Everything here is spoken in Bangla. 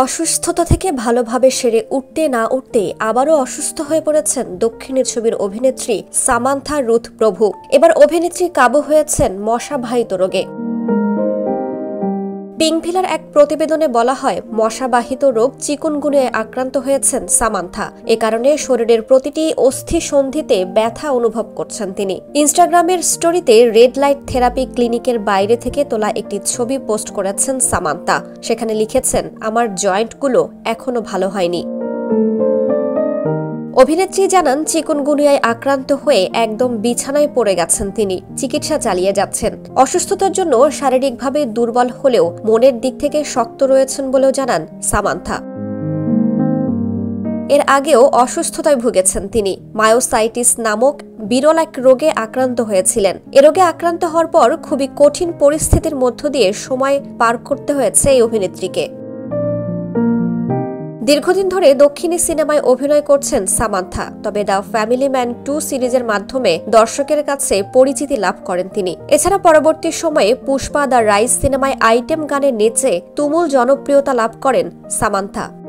অসুস্থতা থেকে ভালোভাবে সেরে উঠতে না উঠতে আবারও অসুস্থ হয়ে পড়েছেন দক্ষিণের ছবির অভিনেত্রী সামান্থা রুথ প্রভু। এবার অভিনেত্রী কাবু হয়েছেন মশাবাহিত রোগে। পিঙ্কভিলার এক প্রতিবেদনে বলা হয়, মশাবাহিত রোগ চিকুনগুনিয়ায় আক্রান্ত হয়েছেন সামান্থা। এ কারণে শরীরের প্রতিটি অস্থি সন্ধিতে ব্যথা অনুভব করছেন তিনি। ইনস্টাগ্রামের স্টোরিতে রেড লাইট থেরাপি ক্লিনিকের বাইরে থেকে তোলা একটি ছবি পোস্ট করেছেন সামান্থা। সেখানে লিখেছেন, আমার জয়েন্টগুলো এখনো ভালো হয়নি। অভিনেত্রী জানান, চিকুনগুনিয়ায় আক্রান্ত হয়ে একদম বিছানায় পড়ে গেছেন তিনি। চিকিৎসা চালিয়ে যাচ্ছেন। অসুস্থতার জন্য শারীরিকভাবে দুর্বল হলেও মনের দিক থেকে শক্ত রয়েছেন বলেও জানান সামান্থা। এর আগেও অসুস্থতায় ভুগেছেন তিনি। মায়োসাইটিস নামক বিরল এক রোগে আক্রান্ত হয়েছিলেন। এ রোগে আক্রান্ত হওয়ার পর খুবই কঠিন পরিস্থিতির মধ্য দিয়ে সময় পার করতে হয়েছে এই অভিনেত্রীকে। দীর্ঘদিন ধরে দক্ষিণী সিনেমায় অভিনয় করছেন সামান্থা। তবে দ্য ফ্যামিলি ম্যান 2 সিরিজের মাধ্যমে দর্শকের কাছে পরিচিতি লাভ করেন তিনি। এছাড়া পরবর্তী সময়ে পুষ্পা দ্য রাইজ সিনেমায় আইটেম গানে নেচে তুমুল জনপ্রিয়তা লাভ করেন সামান্থা।